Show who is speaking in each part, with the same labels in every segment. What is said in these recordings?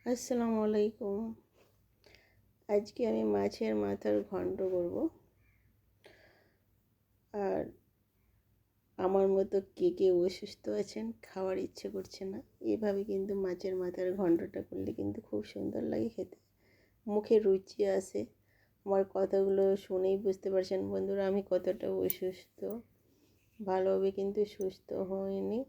Speaker 1: আসসালামু আলাইকুম। আজকে আমি মাছের মাথার ঘন্ট করব। আর আমার মতো কে কে অসুস্থ আছেন, খাওয়ার ইচ্ছে করছে না, এভাবে কিন্তু মাছের মাথার ঘন্টটা করলে কিন্তু খুব সুন্দর লাগে খেতে, মুখে রুচি আসে। আমার কথাগুলো শুনেই বুঝতে পারছেন বন্ধুরা আমি কতটা অসুস্থ, ভালোভাবে কিন্তু সুস্থ হইনি।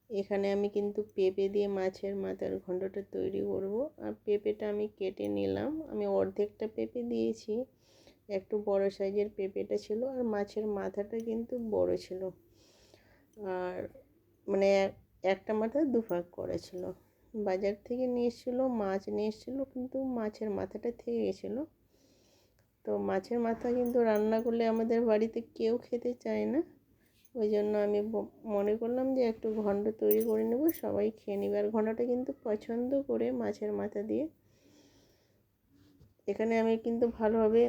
Speaker 1: এখানে আমি কিন্তু পেঁপে দিয়ে মাছের মাথার ঘন্টটা তৈরি করব। আর পেঁপেটা আমি কেটে নিলাম, আমি অর্ধেকটা পেঁপে দিয়েছি, একটু বড় সাইজের পেঁপেটা ছিল। আর মাছের মাথাটা কিন্তু বড় ছিল, আর মানে একটা মাথা দুভাগ করেছিল। বাজার থেকে নিয়ে এসেছিলো, মাছ নিয়ে এসেছিলো, কিন্তু মাছের মাথাটা থেকে গেছিলো। তো মাছের মাথা কিন্তু রান্না করলে আমাদের বাড়িতে কেউ খেতে চায় না, ওই জন্য আমি মনে করলাম যে একটু ঘন্ট তৈরি করে নেব, সবাই খেয়ে নেবে। আর ঘন্টটা কিন্তু পছন্দ করে মাছের মাথা দিয়ে। এখানে আমি কিন্তু ভালোভাবে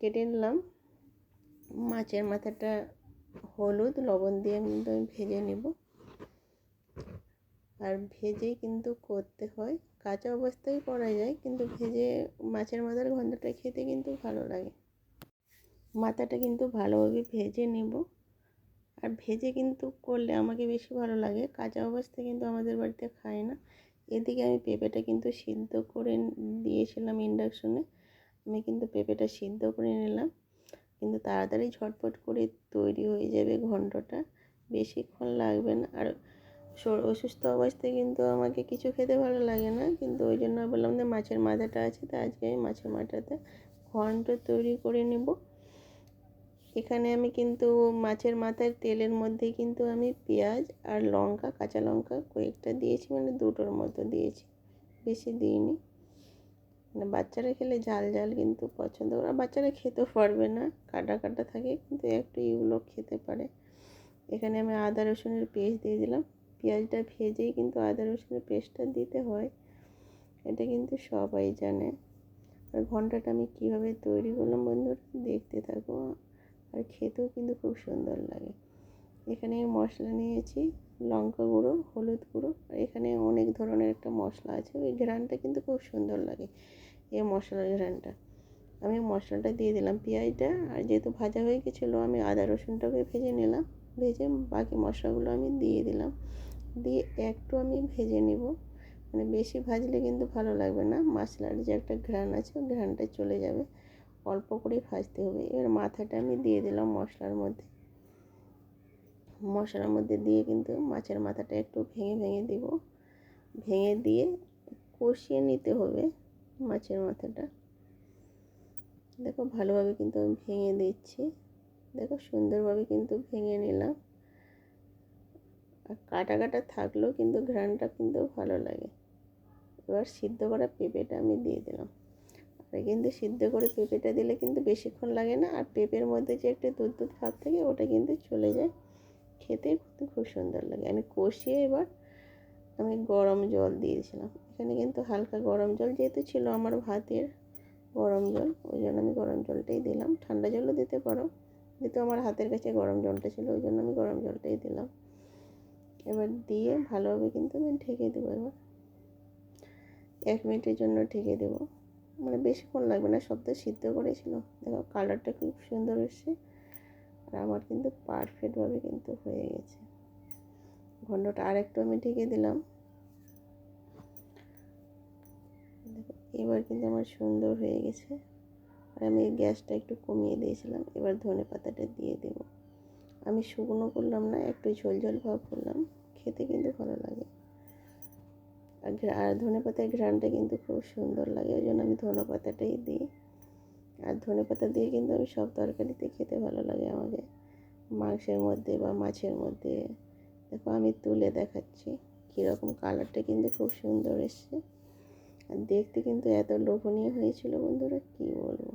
Speaker 1: কেটে নিলাম। মাছের মাথাটা হলুদ লবণ দিয়ে কিন্তু আমি ভেজে নেব। আর ভেজেই কিন্তু করতে হয়, কাঁচা অবস্থায় করা যায়, কিন্তু ভেজে মাছের মাথার ঘন্টটা খেতে কিন্তু ভালো লাগে। মাথাটা কিন্তু ভালোভাবে ভেজে নেব। আর ভেজে কিন্তু করলে আমাকে বেশি ভালো লাগে, কাঁচা অবস্থায় কিন্তু আমাদের বাড়িতে খায় না। এদিকে আমি পেঁপেটা কিন্তু সিদ্ধ করে দিয়েছিলাম ইন্ডাকশনে। আমি কিন্তু পেঁপেটা সিদ্ধ করে নিলাম, কিন্তু তাড়াতাড়ি ঝটপট করে তৈরি হয়ে যাবে ঘন্টটা, বেশিক্ষণ লাগবে না। আর অসুস্থ অবস্থায় কিন্তু আমাকে কিছু খেতে ভালো লাগে না, কিন্তু ওই জন্য বললাম যে মাছের মাথাটা আছে, তো আজকে আমি মাছের মাথাতে ঘন্ট তৈরি করে নেব। এখানে আমি কিন্তু মাছের মাথার তেলের মধ্যে কিন্তু আমি পেঁয়াজ আর লঙ্কা, কাঁচা লঙ্কা কয়েকটা দিয়েছি, দুটোর মতো দিয়েছি, বেশি দিইনি। বাচ্চারা খেলে ঝাল ঝাল কিন্তু পছন্দ করে, বাচ্চারা খেতেও পারবে না, কাটা কাটা থাকে, কিন্তু একটু এগুলো খেতে পারে। এখানে আমি আদা রসুনের পেস্ট দিয়ে দিলাম। পেঁয়াজটা ভেজেই কিন্তু আদা রসুনের পেস্টটা দিতে হয়, এটা কিন্তু সবাই জানে। আর ঘন্টটা আমি কীভাবে তৈরি করলাম বন্ধুরা, দেখতে থাকো। আর খেতেও কিন্তু খুব সুন্দর লাগে। এখানে মশলা নিয়েছি, লঙ্কা গুঁড়ো, হলুদ গুঁড়ো, আর এখানে অনেক ধরনের একটা মশলা আছে, ওই ঘ্রাণটা কিন্তু খুব সুন্দর লাগে, এই মশলার ঘ্রাণটা। আমি মশলাটা দিয়ে দিলাম পেঁয়াজটা, আর যেহেতু ভাজা হয়ে গেছিলো আমি আদা রসুনটাকে ভেজে নিলাম, ভেজে বাকি মশলাগুলো আমি দিয়ে দিলাম, দিয়ে একটু আমি ভেজে নেব। বেশি ভাজলে কিন্তু ভালো লাগবে না, মশলার যে একটা ঘ্রাণ আছে ওই ঘ্রাণটা চলে যাবে, অল্প করে ভাজতে হবে। এবার মাথাটা আমি দিয়ে দিলাম মশলার মধ্যে দিয়ে কিন্তু মাছের মাথাটা একটু ভেঙে ভেঙে দিব, ভেঙে দিয়ে কষিয়ে নিতে হবে মাছের মাথাটা। দেখো ভালোভাবে কিন্তু আমি ভেঙে দিচ্ছি, দেখো সুন্দরভাবে কিন্তু ভেঙে নিলাম। আর কাটা কাটা থাকলেও কিন্তু ঘ্রাণটা কিন্তু ভালো লাগে। এবার সিদ্ধ করা পেঁপেটা আমি দিয়ে দিলাম। আর কিন্তু সিদ্ধ করে পেঁপেটা দিলে কিন্তু বেশিক্ষণ লাগে না, আর পেঁপের মধ্যে যে একটা দুধ দুধ ভাব থাকে ওটা কিন্তু চলে যায়, খেতে কিন্তু খুব সুন্দর লাগে। আমি কষিয়ে এবার আমি গরম জল দিয়েছিলাম, এখানে কিন্তু হালকা গরম জল যেহেতু ছিল আমার ভাতের, গরম জল, ওই জন্য আমি গরম জলটাই দিলাম। ঠান্ডা জলও দিতে পারো, যেহেতু আমার হাতের কাছে গরম জলটা ছিল ওই জন্য আমি গরম জলটাই দিলাম। এবার দিয়ে ভালোভাবে কিন্তু আমি ঢেকে দেবো। এবার 1 মিনিটের জন্য ঢেকে দেবো, বেশিক্ষণ লাগবে না, সব তো সিদ্ধ করেছিল। দেখো কালারটা খুব সুন্দর এসছে, আর আমার কিন্তু পারফেক্টভাবে কিন্তু হয়ে গেছে ঘন্টটা। আর একটু আমি ঢেকে দিলাম, দেখো এবার কিন্তু আমার সুন্দর হয়ে গেছে। আর আমি গ্যাসটা একটু কমিয়ে দিয়েছিলাম। এবার ধনে পাতাটা দিয়ে দেব, আমি শুকনো করলাম না, একটু ঝোল ঝোল ভাব করলাম, খেতে কিন্তু ভালো লাগে। আর ধনে পাতার ঘ্রাণটা কিন্তু খুব সুন্দর লাগে, ওই জন্য আমি ধনে পাতাটাই দিই। আর ধনে পাতা দিয়ে কিন্তু আমি সব তরকারিতে খেতে ভালো লাগে আমাকে, মাংসের মধ্যে বা মাছের মধ্যে। দেখো আমি তুলে দেখাচ্ছি কীরকম, কালারটা কিন্তু খুব সুন্দর এসছে, আর দেখতে কিন্তু এত লোভনীয় হয়েছিল বন্ধুরা কী বলবো।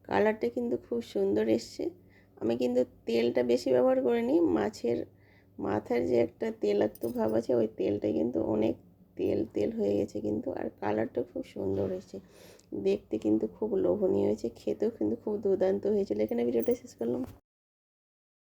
Speaker 1: কালারটা কিন্তু খুব সুন্দর এসছে। আমি কিন্তু তেলটা বেশি ব্যবহার করিনি, মাছের মাথার যে একটা তেলাক্ত ভাব আছে ওই তেলটা কিন্তু অনেক তেল তেল হয়ে গেছে কিন্তু, আর কালারটা খুব সুন্দর হয়েছে, দেখতে কিন্তু খুব লোভনীয় হয়েছে, খেতেও কিন্তু খুব দুর্দান্ত হয়েছিল। এখানে ভিডিওটা শেষ করলাম।